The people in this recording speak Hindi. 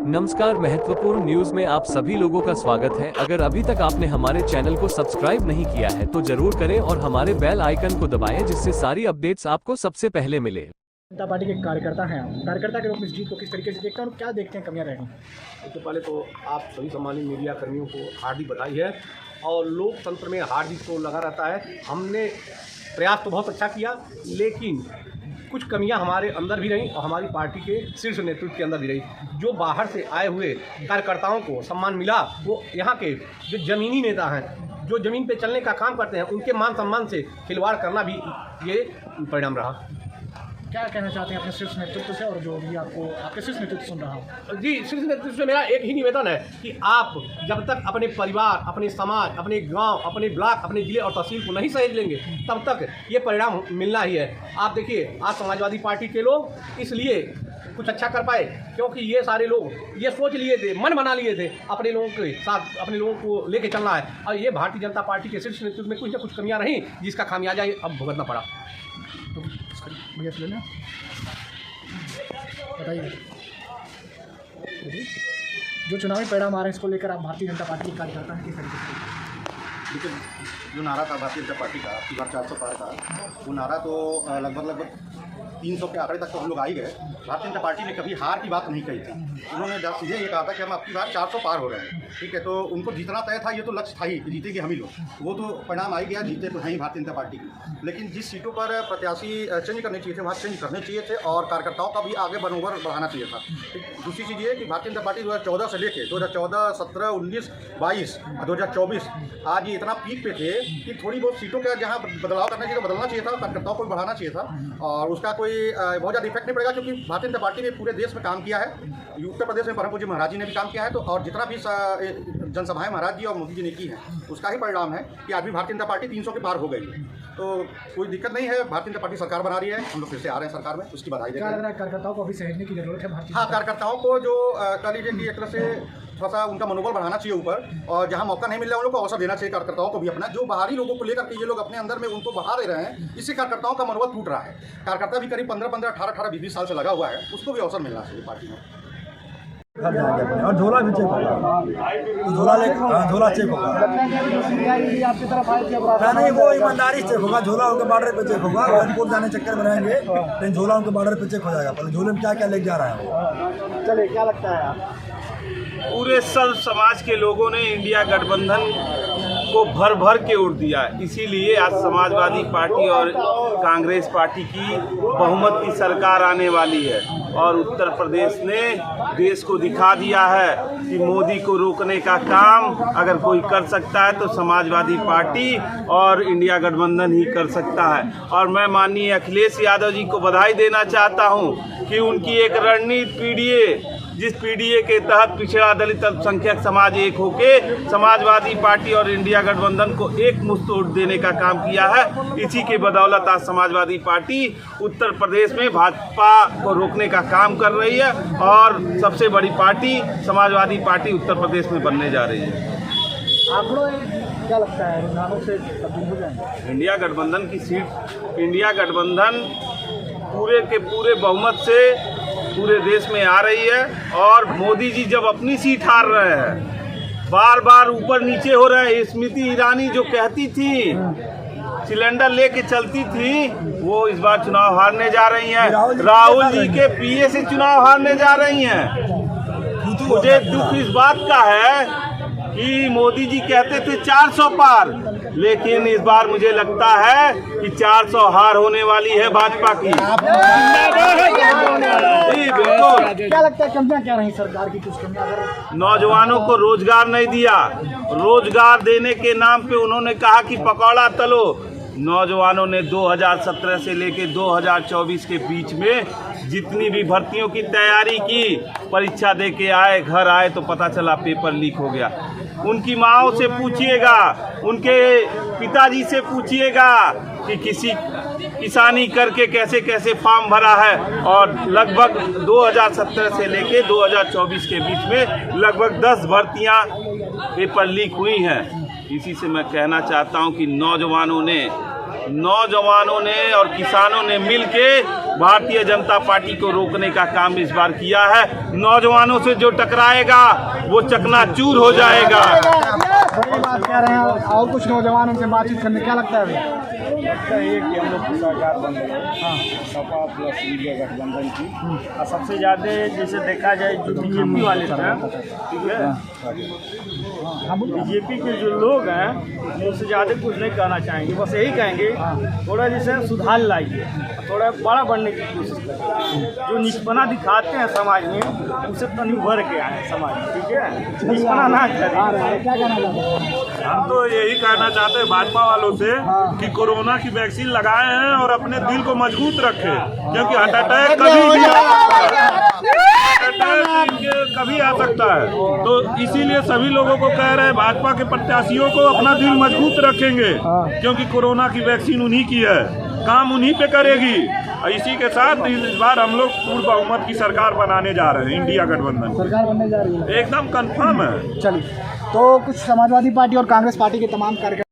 नमस्कार, महत्वपूर्ण न्यूज में आप सभी लोगों का स्वागत है। अगर अभी तक आपने हमारे चैनल को सब्सक्राइब नहीं किया है तो जरूर करें और हमारे बेल आइकन को दबाएं, जिससे सारी अपडेट्स आपको सबसे पहले मिले। जनता पार्टी के कार्यकर्ता हैं, कार्यकर्ता के रूप में इस जीत को किस तरीके से देखते हैं और क्या देखते हैं कमियां रहेंगी? सबसे पहले तो आप सभी सम्मानित मीडिया कर्मियों को हार्दिक बधाई है। और लोकतंत्र में हार जीत तो लगा रहता है। हमने प्रयास तो बहुत अच्छा किया, लेकिन कुछ कमियां हमारे अंदर भी रहीं और हमारी पार्टी के शीर्ष नेतृत्व के अंदर भी रही। जो बाहर से आए हुए कार्यकर्ताओं को सम्मान मिला, वो यहाँ के जो ज़मीनी नेता हैं, जो ज़मीन पे चलने का काम करते हैं, उनके मान सम्मान से खिलवाड़ करना भी ये परिणाम रहा। क्या कहना चाहते हैं अपने शीर्ष नेतृत्व से, और जो भी आपके शीर्ष नेतृत्व सुन रहा हो? जी, शीर्ष नेतृत्व से मेरा एक ही निवेदन है कि आप जब तक अपने परिवार, अपने समाज, अपने गांव, अपने ब्लॉक, अपने जिले और तहसील को नहीं सहेज लेंगे, तब तक ये परिणाम मिलना ही है। आप देखिए, आज समाजवादी पार्टी के लोग इसलिए कुछ अच्छा कर पाए क्योंकि ये सारे लोग ये सोच लिए थे, मन बना लिए थे, अपने लोगों के साथ अपने लोगों को लेके चलना है। और ये भारतीय जनता पार्टी के शीर्ष नेतृत्व में कुछ न कुछ कमियां रहीं, जिसका खामियाजा अब भुगतना पड़ा। तो भैया से लेना बताइए, जो चुनावी परिणाम आ रहे हैं इसको लेकर आप भारतीय जनता पार्टी के कार्यकर्ता हैं, किस तरीके से? देखिए, जो नारा था भारतीय जनता पार्टी का आपकी बार 400 पार था, वो नारा तो लगभग 300 के आंकड़े तक तो हम लोग आ ही गए। भारतीय जनता पार्टी ने कभी हार की बात नहीं कही थी। उन्होंने सीधे ये कहा था कि हम आपकी बार 400 पार हो रहे हैं, ठीक है। तो उनको जीतना तय था, ये तो लक्ष्य था ही कि जीतेंगे हम ही लोग। वो तो परिणाम आ ही गया, जीते तो हैं ही भारतीय जनता पार्टी की। लेकिन जिस सीटों पर प्रत्याशी चेंज करने चाहिए थे, वहाँ चेंज करने चाहिए थे और कार्यकर्ताओं का भी आगे मनोबल बढ़ाना चाहिए था। दूसरी चीज़ ये कि भारतीय जनता पार्टी 2014 से लेकर 2014, 17, 19, 22, 2024 आज ये इतना पीक पे थे कि थोड़ी बहुत सीटों का जहाँ बदलाव करना चाहिए, बदलना चाहिए था, कार्यकर्ताओं को भी बढ़ाना चाहिए था। और उसका कोई बहुत ज़्यादा इफेक्ट नहीं पड़ेगा, क्योंकि भारतीय जनता पार्टी ने पूरे देश में काम किया है। उत्तर प्रदेश में परम पूज्य महाराज जी ने भी काम किया है, तो और जितना भी जनसभाएं महाराज जी और मोदी जी ने की हैं, उसका ही परिणाम है कि आज भी भारतीय जनता पार्टी 300 के पार हो गई है। तो कोई दिक्कत नहीं है। भारतीय जनता पार्टी सरकार बना रही है, हम लोग फिर से आ रहे हैं सरकार में, उसकी बधाई देते हैं। कार्यकर्ताओं को अभी सहेजने की जरूरत है भारतीय? हाँ, कार्यकर्ताओं को जो कह लीजिए कि एक तरह से थोड़ा सा उनका मनोबल बढ़ाना चाहिए ऊपर, और जहाँ मौका नहीं मिल रहा है उन लोग को अवसर देना चाहिए। कार्यकर्ताओं को भी अपना, जो बाहरी लोगों को लेकर के ये लोग अपने अंदर में उनको बढ़ा दे रहे हैं, इससे कार्यकर्ताओं का मनोबल टूट रहा है। कार्यकर्ता भी करीब 15-15, 18-18, 20-20 साल से लगा हुआ है, उसको भी अवसर मिलना चाहिए पार्टी में। और झोला भी चेक होगा, झोला चेक होगा। आपकी तरफ आए नहीं, वो ईमानदारी चेक होगा। झोला उनके बॉर्डर पे चेक होगा। एयरपोर्ट जाने चक्कर में रहेंगे, लेकिन झोला उनके बॉर्डर पे चेक हो जाएगा। पहले झोले में क्या क्या लेके जा रहा है वो। चलिए, क्या लगता है? पूरे सब समाज के लोगों ने इंडिया गठबंधन को भर भर के उड़ दिया, इसीलिए आज समाजवादी पार्टी और कांग्रेस पार्टी की बहुमत की सरकार आने वाली है। और उत्तर प्रदेश ने देश को दिखा दिया है कि मोदी को रोकने का काम अगर कोई कर सकता है तो समाजवादी पार्टी और इंडिया गठबंधन ही कर सकता है। और मैं माननीय अखिलेश यादव जी को बधाई देना चाहता हूं कि उनकी एक रणनीति पीडीए, जिस पीडीए के तहत पिछड़ा दलित अल्पसंख्यक समाज एक होके समाजवादी पार्टी और इंडिया गठबंधन को एक मुश्त वोट देने का काम किया है। इसी के बदौलत आज समाजवादी पार्टी उत्तर प्रदेश में भाजपा को रोकने का काम कर रही है और सबसे बड़ी पार्टी समाजवादी पार्टी उत्तर प्रदेश में बनने जा रही है। आंकड़ों क्या लगता है, रुझानों से तब्दील हो जाएंगे? इंडिया गठबंधन की सीट, इंडिया गठबंधन पूरे के पूरे बहुमत से पूरे देश में आ रही है। और मोदी जी जब अपनी सीट हार रहे हैं, बार बार ऊपर नीचे हो रहे हैं। स्मृति ईरानी जो कहती थी, सिलेंडर लेके चलती थी, वो इस बार चुनाव हारने जा रही हैं। राहुल जी के पीए से चुनाव हारने जा रही हैं। मुझे दुख इस बात का है कि मोदी जी कहते थे 400 पार, लेकिन इस बार मुझे लगता है कि 400 हार होने वाली है भाजपा की। जी बिल्कुल। क्या लगता है कमियां क्या रही सरकार की? कुछ कमियां अगर नौजवानों को रोजगार नहीं दिया, रोजगार देने के नाम पे उन्होंने कहा कि पकौड़ा तलो। नौजवानों ने 2017 से लेके 2024 के बीच में जितनी भी भर्तियों की तैयारी की, परीक्षा दे के आए, घर आए तो पता चला पेपर लीक हो गया। उनकी माँओं से पूछिएगा, उनके पिताजी से पूछिएगा कि किसानी करके कैसे कैसे फॉर्म भरा है। और लगभग 2017 से लेके 2024 के बीच में लगभग 10 भर्तियां पेपर लीक हुई हैं। इसी से मैं कहना चाहता हूं कि नौजवानों ने और किसानों ने मिलके भारतीय जनता पार्टी को रोकने का काम इस बार किया है। नौजवानों से जो टकराएगा वो चकनाचूर हो जाएगा। बड़ी बात कह रहे हैं और कुछ नौजवान उनसे बातचीत करने, क्या लगता है अभी? लगता है कि हम लोग की सरकार बन रही है सपा प्लस इंडिया गठबंधन की। और सबसे ज़्यादा जैसे देखा जाए जो बीजेपी वाले थे, ठीक है, बीजेपी के जो लोग हैं उससे ज़्यादा कुछ नहीं कहना चाहेंगे, बस यही कहेंगे थोड़ा जैसे सुधार लाइए, थोड़ा बड़ा बनने की कोशिश करें। जो निष्पना दिखाते हैं समाज में उससे तनी भर के आए समाज में, ठीक है, निष्पना ना करें। क्या कहना चाहते हैं? हम तो यही कहना चाहते हैं भाजपा वालों से कि कोरोना की वैक्सीन लगाए हैं और अपने दिल को मजबूत रखें, क्योंकि हार्ट अटैक कभी आ सकता है। तो इसीलिए सभी लोगों को कह रहे हैं, भाजपा के प्रत्याशियों को अपना दिल मजबूत रखेंगे, क्योंकि कोरोना की वैक्सीन उन्हीं की है, काम उन्हीं पे करेगी। और इसी के साथ इस बार हम लोग पूर्ण बहुमत की सरकार बनाने जा रहे हैं, इंडिया गठबंधन सरकार बनने जा रही है, एकदम कंफर्म है। चलिए। तो कुछ समाजवादी पार्टी और कांग्रेस पार्टी के तमाम कार्यकर्ता